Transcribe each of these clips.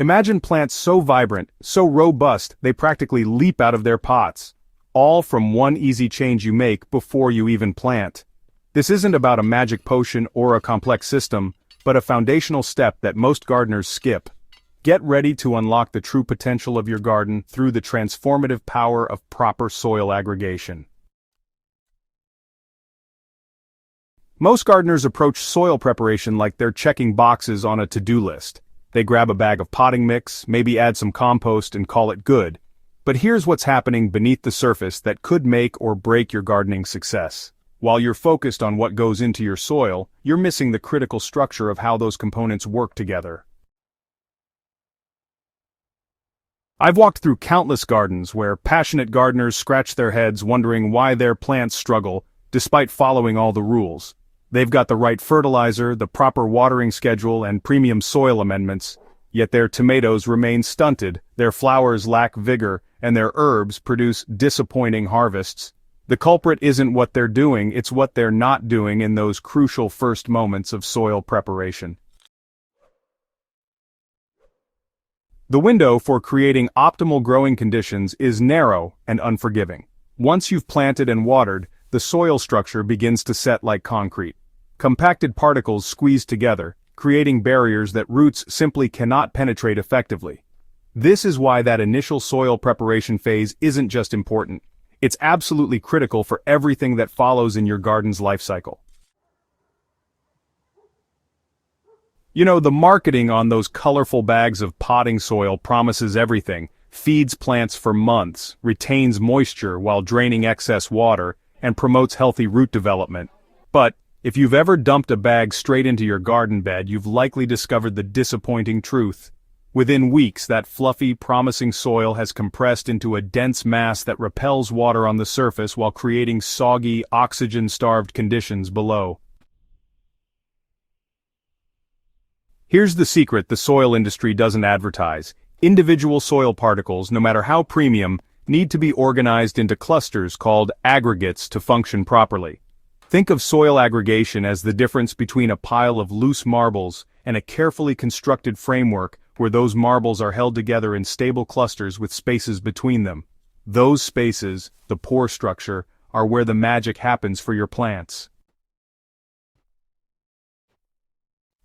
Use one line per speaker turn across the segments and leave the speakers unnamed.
Imagine plants so vibrant, so robust, they practically leap out of their pots. All from one easy change you make before you even plant. This isn't about a magic potion or a complex system, but a foundational step that most gardeners skip. Get ready to unlock the true potential of your garden through the transformative power of proper soil aggregation. Most gardeners approach soil preparation like they're checking boxes on a to-do list. They grab a bag of potting mix, maybe add some compost and call it good. But here's what's happening beneath the surface that could make or break your gardening success. While you're focused on what goes into your soil, you're missing the critical structure of how those components work together. I've walked through countless gardens where passionate gardeners scratch their heads wondering why their plants struggle, despite following all the rules. They've got the right fertilizer, the proper watering schedule, and premium soil amendments, yet their tomatoes remain stunted, their flowers lack vigor, and their herbs produce disappointing harvests. The culprit isn't what they're doing, it's what they're not doing in those crucial first moments of soil preparation. The window for creating optimal growing conditions is narrow and unforgiving. Once you've planted and watered, the soil structure begins to set like concrete. Compacted particles squeeze together, creating barriers that roots simply cannot penetrate effectively. This is why that initial soil preparation phase isn't just important. It's absolutely critical for everything that follows in your garden's life cycle. You know, the marketing on those colorful bags of potting soil promises everything, feeds plants for months, retains moisture while draining excess water, and promotes healthy root development. But, if you've ever dumped a bag straight into your garden bed, you've likely discovered the disappointing truth. Within weeks, that fluffy, promising soil has compressed into a dense mass that repels water on the surface while creating soggy, oxygen-starved conditions below. Here's the secret the soil industry doesn't advertise. Individual soil particles, no matter how premium, need to be organized into clusters called aggregates to function properly. Think of soil aggregation as the difference between a pile of loose marbles and a carefully constructed framework where those marbles are held together in stable clusters with spaces between them. Those spaces, the pore structure, are where the magic happens for your plants.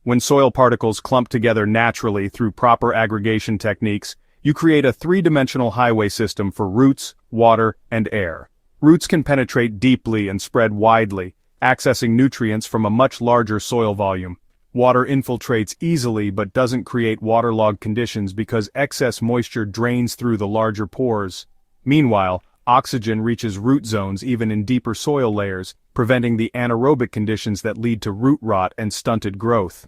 When soil particles clump together naturally through proper aggregation techniques, you create a three-dimensional highway system for roots, water, and air. Roots can penetrate deeply and spread widely, accessing nutrients from a much larger soil volume. Water infiltrates easily but doesn't create waterlogged conditions because excess moisture drains through the larger pores. Meanwhile, oxygen reaches root zones even in deeper soil layers, preventing the anaerobic conditions that lead to root rot and stunted growth.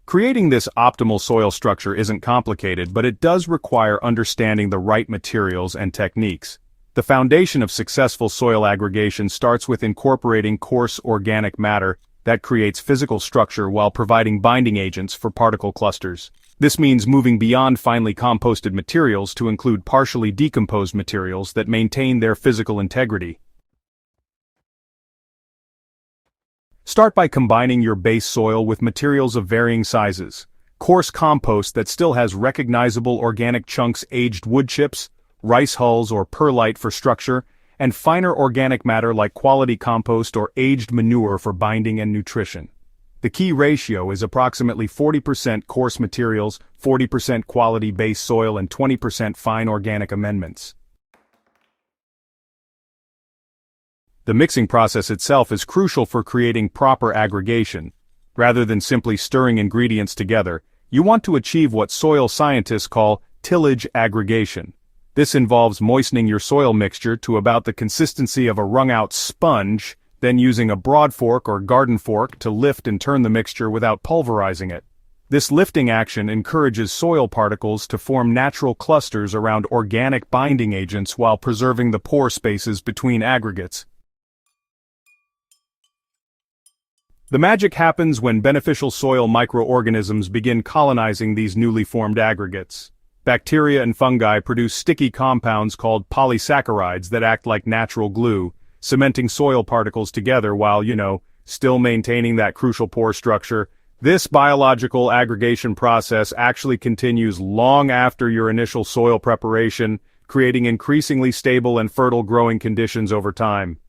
Creating this optimal soil structure isn't complicated, but it does require understanding the right materials and techniques. The foundation of successful soil aggregation starts with incorporating coarse organic matter that creates physical structure while providing binding agents for particle clusters. This means moving beyond finely composted materials to include partially decomposed materials that maintain their physical integrity. Start by combining your base soil with materials of varying sizes. Coarse compost that still has recognizable organic chunks, aged wood chips, rice hulls or perlite for structure, and finer organic matter like quality compost or aged manure for binding and nutrition. The key ratio is approximately 40% coarse materials, 40% quality base soil, and 20% fine organic amendments. The mixing process itself is crucial for creating proper aggregation. Rather than simply stirring ingredients together, you want to achieve what soil scientists call tillage aggregation. This involves moistening your soil mixture to about the consistency of a wrung-out sponge, then using a broad fork or garden fork to lift and turn the mixture without pulverizing it. This lifting action encourages soil particles to form natural clusters around organic binding agents while preserving the pore spaces between aggregates. The magic happens when beneficial soil microorganisms begin colonizing these newly formed aggregates. Bacteria and fungi produce sticky compounds called polysaccharides that act like natural glue, cementing soil particles together while, still maintaining that crucial pore structure. This biological aggregation process actually continues long after your initial soil preparation, creating increasingly stable and fertile growing conditions over time.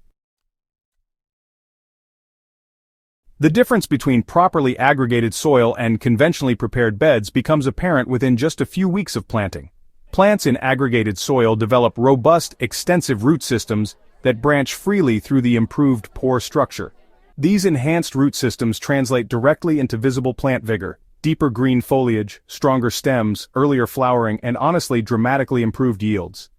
The difference between properly aggregated soil and conventionally prepared beds becomes apparent within just a few weeks of planting. Plants in aggregated soil develop robust, extensive root systems that branch freely through the improved pore structure. These enhanced root systems translate directly into visible plant vigor, deeper green foliage, stronger stems, earlier flowering, and honestly dramatically improved yields.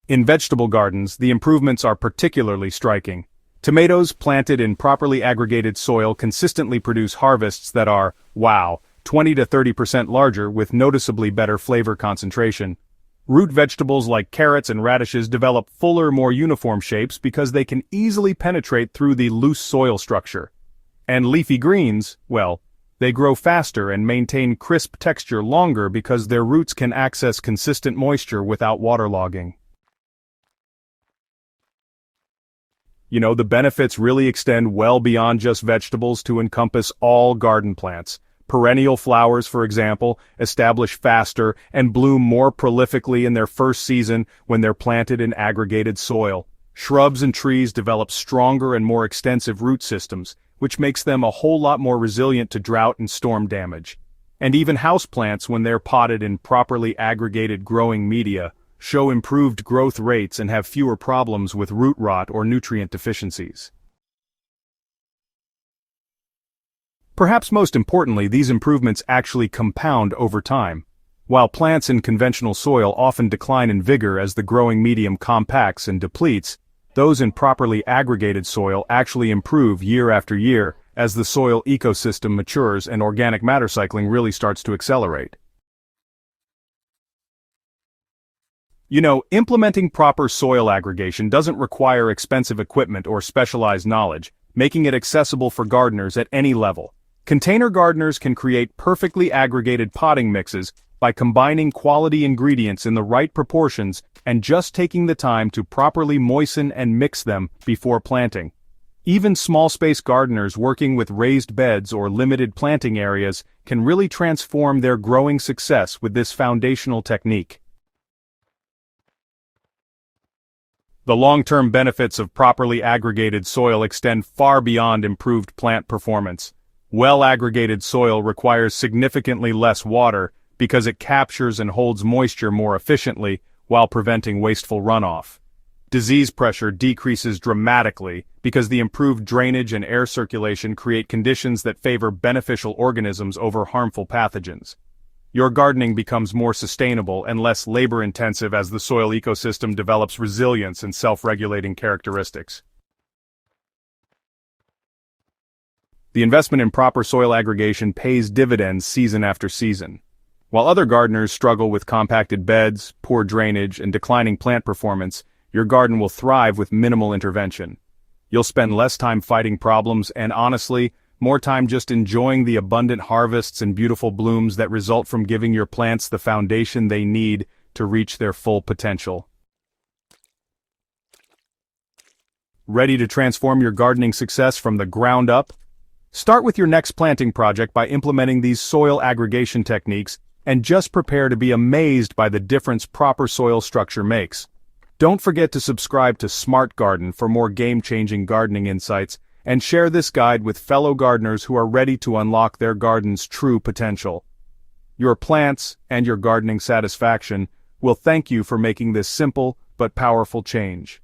In vegetable gardens, the improvements are particularly striking. Tomatoes planted in properly aggregated soil consistently produce harvests that are, wow, 20 to 30% larger with noticeably better flavor concentration. Root vegetables like carrots and radishes develop fuller, more uniform shapes because they can easily penetrate through the loose soil structure. And leafy greens, well, they grow faster and maintain crisp texture longer because their roots can access consistent moisture without waterlogging. The benefits really extend well beyond just vegetables to encompass all garden plants. Perennial flowers, for example, establish faster and bloom more prolifically in their first season when they're planted in aggregated soil. Shrubs and trees develop stronger and more extensive root systems, which makes them a whole lot more resilient to drought and storm damage. And even houseplants, when they're potted in properly aggregated growing media, show improved growth rates and have fewer problems with root rot or nutrient deficiencies. Perhaps most importantly, these improvements actually compound over time. While plants in conventional soil often decline in vigor as the growing medium compacts and depletes, those in properly aggregated soil actually improve year after year as the soil ecosystem matures and organic matter cycling really starts to accelerate. Implementing proper soil aggregation doesn't require expensive equipment or specialized knowledge, making it accessible for gardeners at any level. Container gardeners can create perfectly aggregated potting mixes by combining quality ingredients in the right proportions and just taking the time to properly moisten and mix them before planting. Even small-space gardeners working with raised beds or limited planting areas can really transform their growing success with this foundational technique. The long-term benefits of properly aggregated soil extend far beyond improved plant performance. Well-aggregated soil requires significantly less water because it captures and holds moisture more efficiently while preventing wasteful runoff. Disease pressure decreases dramatically because the improved drainage and air circulation create conditions that favor beneficial organisms over harmful pathogens. Your gardening becomes more sustainable and less labor-intensive as the soil ecosystem develops resilience and self-regulating characteristics. The investment in proper soil aggregation pays dividends season after season. While other gardeners struggle with compacted beds, poor drainage, and declining plant performance, your garden will thrive with minimal intervention. You'll spend less time fighting problems and, honestly, more time just enjoying the abundant harvests and beautiful blooms that result from giving your plants the foundation they need to reach their full potential. Ready to transform your gardening success from the ground up? Start with your next planting project by implementing these soil aggregation techniques and just prepare to be amazed by the difference proper soil structure makes. Don't forget to subscribe to Smart Garden for more game-changing gardening insights, and share this guide with fellow gardeners who are ready to unlock their garden's true potential. Your plants and your gardening satisfaction will thank you for making this simple but powerful change.